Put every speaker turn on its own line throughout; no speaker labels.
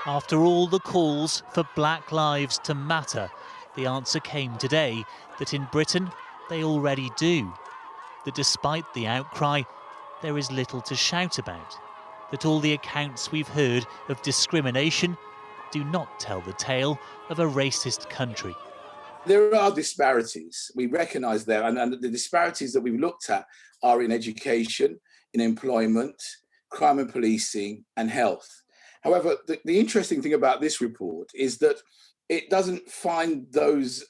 After all the calls for Black Lives to matter, the answer came today that in Britain they already do. That despite the outcry, there is little to shout about. That all the accounts we've heard of discrimination do not tell the tale of a racist country.
There are disparities. We recognise that, and the disparities that we've looked at are in education, in employment, crime and policing, and health. However, the interesting thing about this report is that it doesn't find those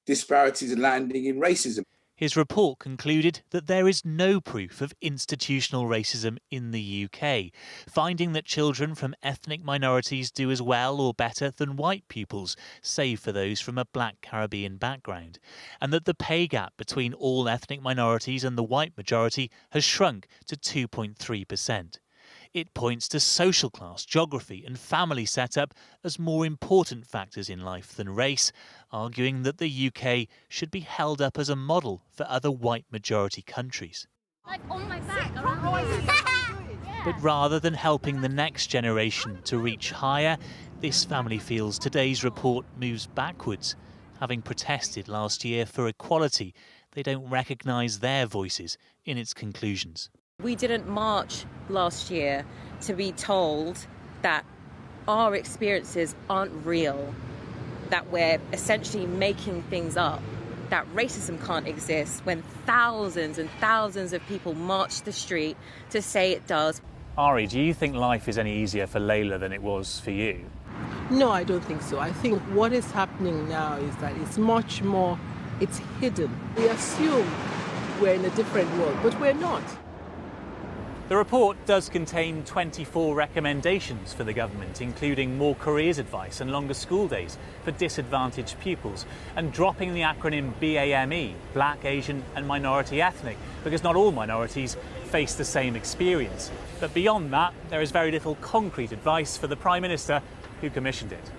disparities landing in racism.
His report concluded that there is no proof of institutional racism in the UK, finding that children from ethnic minorities do as well or better than white pupils, save for those from a black Caribbean background, and that the pay gap between all ethnic minorities and the white majority has shrunk to 2.3%. It points to social class, geography and family setup as more important factors in life than race, arguing that the UK should be held up as a model for other white majority countries.
Like on my back.
But rather than helping the next generation to reach higher, this family feels today's report moves backwards. Having protested last year for equality, they don't recognise their voices in its conclusions.
We didn't march last year to be told that our experiences aren't real, that we're essentially making things up, that racism can't exist when thousands and thousands of people march the street to say it does.
Ari, do you think life is any easier for LEILA than it was for you?
No, I don't think so. I think what is happening now is that it's much more, it's hidden. We assume we're in a different world, but we're not.
The report does contain 24 recommendations for the government, including more careers advice and longer school days for disadvantaged pupils, and dropping the acronym BAME, Black, Asian and Minority Ethnic, because not all minorities face the same experience. But beyond that, there is very little concrete advice for the Prime Minister who commissioned it.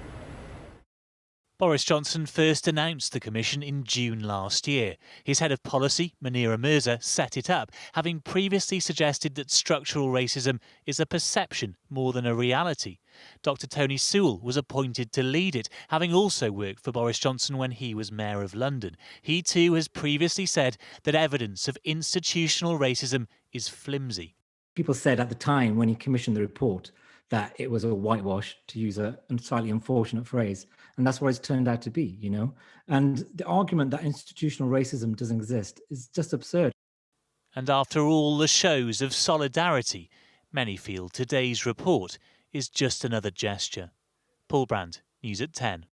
Boris Johnson first announced the commission in June last year. His head of policy, Munira Mirza, set it up, having previously suggested that structural racism is a perception more than a reality. Dr Tony Sewell was appointed to lead it, having also worked for Boris Johnson when he was Mayor of London. He too has previously said that evidence of institutional racism is flimsy.
People said at the time when he commissioned the report that it was a whitewash, to use a slightly unfortunate phrase. And that's what it's turned out to be, you know. And the argument that institutional racism doesn't exist is just absurd.
And after all the shows of solidarity, many feel today's report is just another gesture. Paul Brand, News at 10.